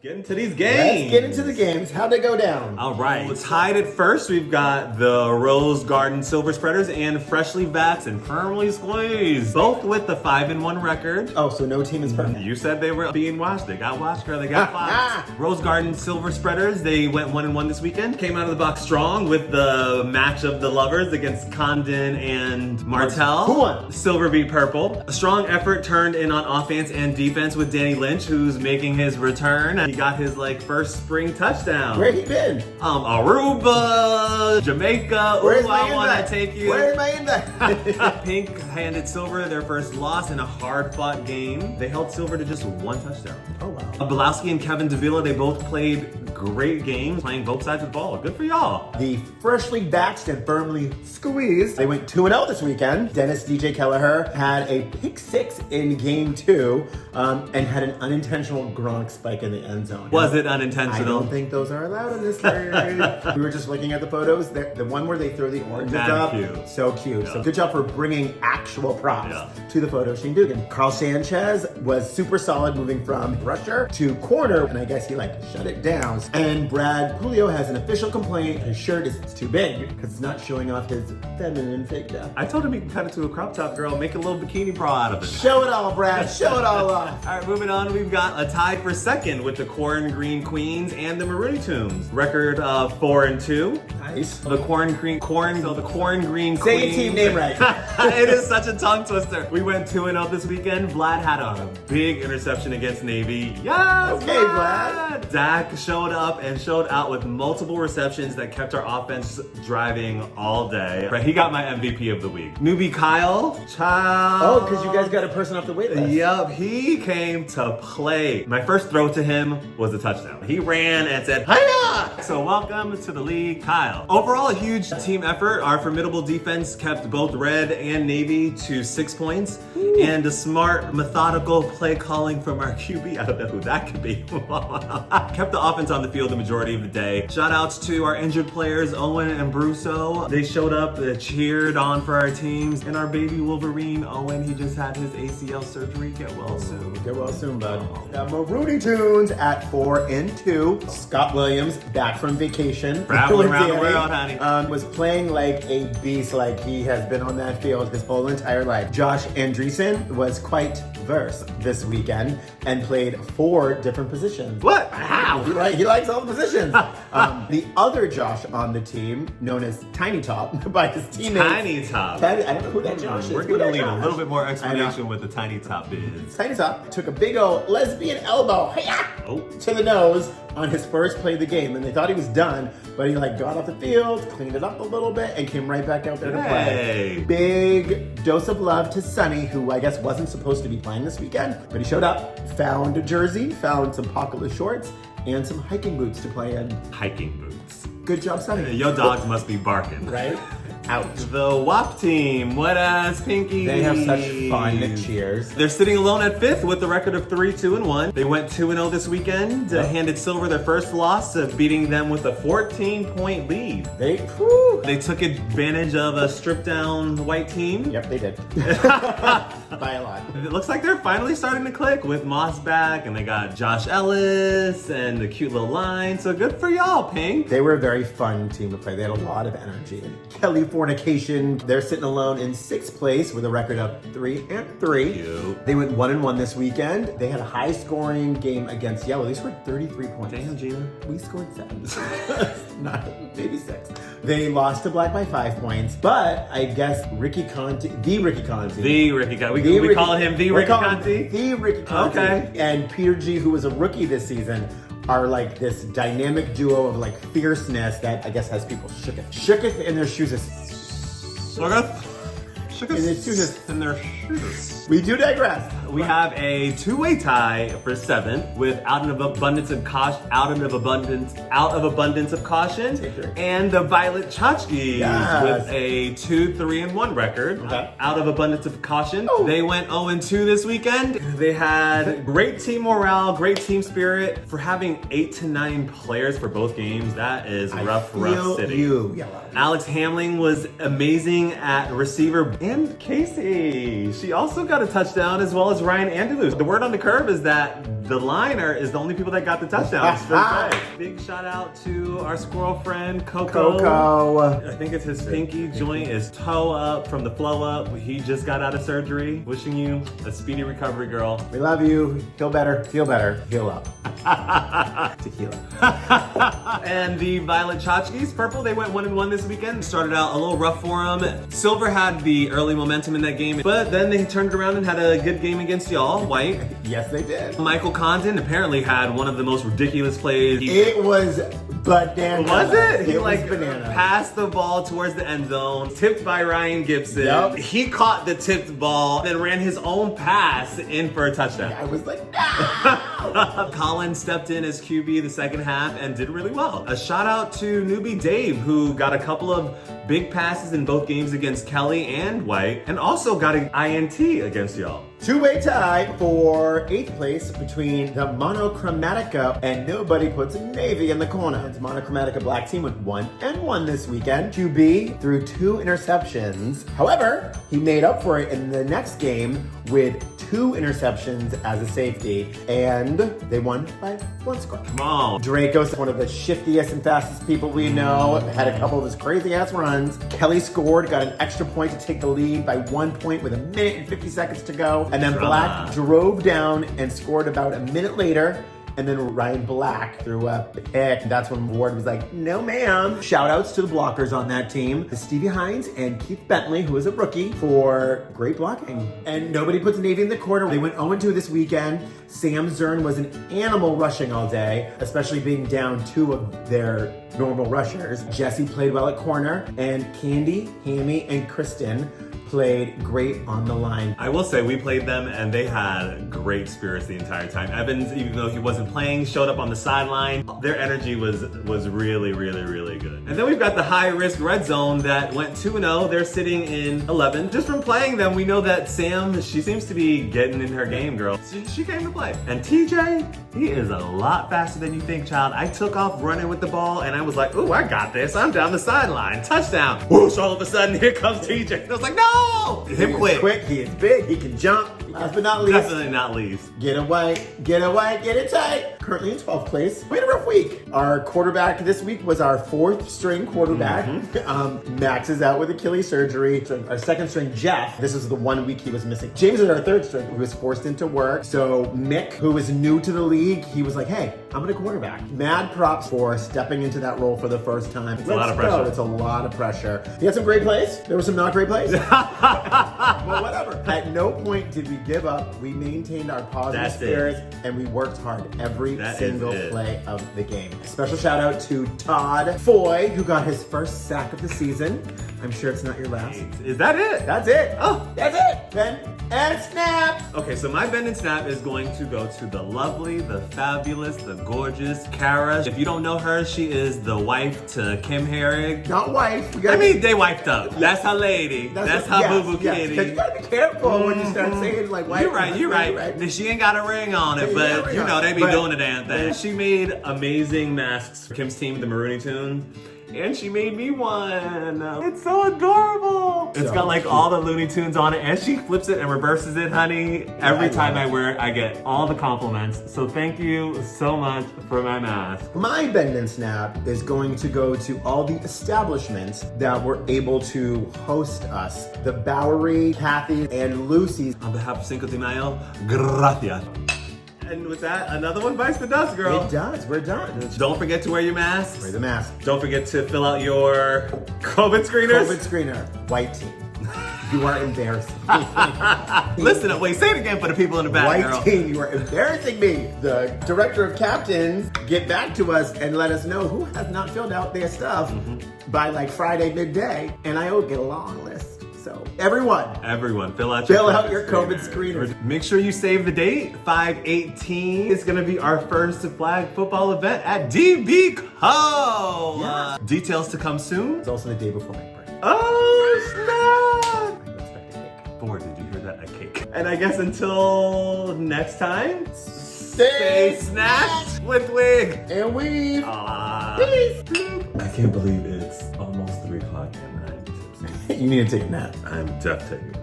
Get into these games. Let's get into the games. How'd they go down? All right. Tied at first, we've got the Rose Garden Silver Spreaders and Freshly Vaxxed and Firmly Squeezed. Both with the 5-1 record. Oh, so no team is perfect. You said they were being washed. They got washed, girl. They got washed. Rose Garden Silver Spreaders, they went 1-1 this weekend. Came out of the box strong with the match of the lovers against Condon and Martell. Who won? Silver beat purple. A strong effort turned in on offense and defense with Danny Lynch, who's making his return. He got his first spring touchdown. Where he been? Aruba, Jamaica. Where's Ooh, my I want invite? to take you. Where's my invite? Pink handed Silver their first loss in a hard-fought game. They held Silver to just one touchdown. Oh, wow. Belowski and Kevin Davila, they both played great games, playing both sides of the ball. Good for y'all. The Freshly Vaxxed and Firmly Squeezed, they went 2-0 this weekend. Dennis DJ Kelleher had a pick 6 in game 2 and had an unintentional Gronk spike in the end zone. Was it I unintentional? don't think those are allowed in this league. We were just looking at the photos. The one where they throw the oranges Mad up. cute. So cute. Yeah. So good job for bringing actual props Yeah. to the photo. Shane Dugan. Carl Sanchez was super solid moving from rusher to corner, and I guess he shut it down. And Brad Julio has an official complaint. His shirt is too big because it's not showing off his feminine figure. I told him he can cut it to a crop top, girl. Make a little bikini bra out of it. Show it all, Brad. Show it all off. All right, moving on. We've got a tie for second with the Corn Green Queens and the Marooney Tunes. Record of 4-2. Nice. The Corn Green Queens. Say your team name right. It is such a tongue twister. We went 2-0 this weekend. Vlad had a big interception against Navy. Yes, Okay, Vlad. Dak showed up and showed out with multiple receptions that kept our offense driving all day. But he got my MVP of the week. Newbie Kyle. Oh, because you guys got a person off the wait list. Yup, he came to play. My first throw to him was a touchdown. He ran and said, "Hiya!" So welcome to the league, Kyle. Overall, a huge team effort. Our formidable defense kept both Red and Navy to 6 points. Ooh. And a smart, methodical play calling from our QB. I don't know who that could be. Kept the offense on the field the majority of the day. Shout outs to our injured players, Owen and Brusso. They showed up, cheered on for our teams. And our baby Wolverine, Owen, he just had his ACL surgery. Get well soon. Get well soon, bud. The Marooney Tunes at 4-2. Scott Williams back from vacation. Traveling around the world, honey. Was playing like a beast, like he has been on that field his whole entire life. Josh Andreessen was quite verse this weekend and played 4 different positions. What? How? He likes all the positions. The other Josh on the team, known as Tiny Top by his teammates. Tiny Top. I don't know who that Josh is. We're Who gonna that leave a Josh? little bit more explanation with the Tiny Top biz. Tiny Top took a big old lesbian elbow to the nose on his first play of the game, and they thought he was done, but he got off the field, cleaned it up a little bit, and came right back out there to play. Big dose of love to Sonny, who I guess wasn't supposed to be playing this weekend, but he showed up, found a jersey, found some pocketless shorts, and some hiking boots to play in. Hiking boots. Good job, Sonny. Your dogs must be barking. Right? Ouch. The WAP team, what as Pinky? They have such fun cheers. They're sitting alone at 5th with a record of 3-2-1. They went 2-0 this weekend. Handed Silver their first loss, beating them with a 14-point lead. They took advantage of a stripped-down white team. Yep, they did. By a lot. It looks like they're finally starting to click with Moss back, and they got Josh Ellis and the cute little line. So good for y'all, Pink. They were a very fun team to play. They had a lot of energy. Kelly Fornication, they're sitting alone in 6th place with a record of 3-3. Cute. They went 1-1 this weekend. They had a high-scoring game against Yellow. They scored 33 points. Damn, Gina. We scored 7. Maybe 6. They lost to Black by 5 points, but I guess Ricky Conti, we call him the Ricky Conti. The Ricky Conti. Okay. And Peter G, who was a rookie this season, are this dynamic duo of fierceness that I guess has people shooketh. Shooketh in their shoes. In their shoes. We do digress. We have a 2-way tie for 7th with out of abundance of caution, and the Violet Tchotchkes with a 2-3-1 record. Out of abundance of caution. Oh. They went 0-2 this weekend. They had great team morale, great team spirit. For having 8 to 9 players for both games, that is rough city. Alex Hamling was amazing at receiver, and Casey. She also got a touchdown, as well as Ryan Andalus. The word on the curb is that the liner is the only people that got the touchdowns for the play. Big shout out to our squirrel friend, Coco. I think it's his pinky joint is toe up from the flow up. He just got out of surgery. Wishing you a speedy recovery, girl. We love you. Feel better, heal up. Tequila. And the Violet Tchotchkes, purple, they went 1-1 this weekend. Started out a little rough for them. Silver had the early momentum in that game, but then they turned around and had a good game against y'all, white. Yes, they did. Michael Condon apparently had one of the most ridiculous plays. It was banana. Was it? He was banana. Passed the ball towards the end zone, tipped by Ryan Gibson. Yep. He caught the tipped ball, then ran his own pass in for a touchdown. I was like, no! Colin stepped in as QB the second half and did really well. A shout out to newbie Dave, who got a couple of big passes in both games against Kelly and White, and also got an INT against y'all. Two-way tie for 8th place between the Monochromatica and Nobody Puts Navy in the corner. It's Monochromatica black team went 1-1 this weekend. QB threw 2 interceptions. However, he made up for it in the next game with 2 interceptions as a safety, and they won by 1 score. Come on. Draco's one of the shiftiest and fastest people we know. Had a couple of his crazy-ass runs. Kelly scored, got an extra point to take the lead by 1 point with 1 minute and 50 seconds to go. And then Black drove down and scored about a minute later. And then Ryan Black threw a pick. That's when Ward was like, no ma'am. Shout outs to the blockers on that team. Stevie Hines and Keith Bentley, who is a rookie, for great blocking. And Nobody Puts Navy in the corner. They went 0-2 this weekend. Sam Zern was an animal rushing all day, especially being down 2 of their normal rushers. Jesse played well at corner, and Candy, Hammy, and Kristen played great on the line. I will say we played them and they had great spirits the entire time. Evans, even though he wasn't playing, showed up on the sideline. Their energy was really, really, really good. And then we've got the high risk red zone that went 2-0. They're sitting in 11. Just from playing them, we know that Sam, she seems to be getting in her game, girl. She came to play. And TJ, he is a lot faster than you think, child. I took off running with the ball and I was like, ooh, I got this. I'm down the sideline. Touchdown. Whoosh, all of a sudden, here comes TJ. I was like, no! Him quick. He is big, he can jump. Last but not least. Definitely not least. Get it tight. Currently in 12th place. We had a rough week. Our quarterback this week was our 4th string quarterback. Max is out with Achilles surgery. Our 2nd string, Jeff, this is the 1 week he was missing. James is our 3rd string. He was forced into work. So Mick, who is new to the league, he was like, hey, I'm gonna quarterback. Mad props for stepping into that role for the first time. It's a lot of pressure. It's a lot of pressure. He had some great plays. There were some not great plays. Well, whatever. At no point did we give up. We maintained our positive spirits and we worked hard every single play of the game. Special shout out to Todd Foy, who got his first sack of the season. I'm sure it's not your last. Is that it? That's it. Oh, that's it. Ben and Snap. Okay, so my bend and snap is going to go to the lovely, the fabulous, the gorgeous Kara. If you don't know her, she is the wife to Kim Herrig. Not wife. I mean, they wifed up. That's her lady. That's her boo-boo kitty. You gotta be careful when you start saying like wife. You're right. She ain't got a ring on it, but you know, they be doing the damn thing. She made amazing masks for Kim's team, the Marooney Tunes. And she made me one. It's so adorable. It's got like all the Looney Tunes on it, and she flips it and reverses it, honey. Every time I wear it, I get all the compliments. So thank you so much for my mask. My bend and snap is going to go to all the establishments that were able to host us. The Bowery, Kathy, and Lucy's. On behalf of Cinco de Mayo, gracias. And with that, another one bites the dust, girl. It does. We're done. Don't forget to wear your masks. Wear the mask. Don't forget to fill out your COVID screeners. COVID screener. White team. You are embarrassing. Listen, wait, say it again for the people in the back, girl. White team, you are embarrassing me. The director of captains, get back to us and let us know who has not filled out their stuff by like Friday midday. And I will get a long list. So everyone, fill out your COVID screeners. Make sure you save the date. 5/18. It's gonna be our first flag football event at DB Co. Yes. Details to come soon. It's also the day before my birthday. Oh snap! I expect a cake. Ford, did you hear that? A cake. And I guess until next time, stay snatched with Wig and Weave. Peace. I can't believe it's almost 3 o'clock and I'm tipsy. You need to take a nap. I'm definitely taking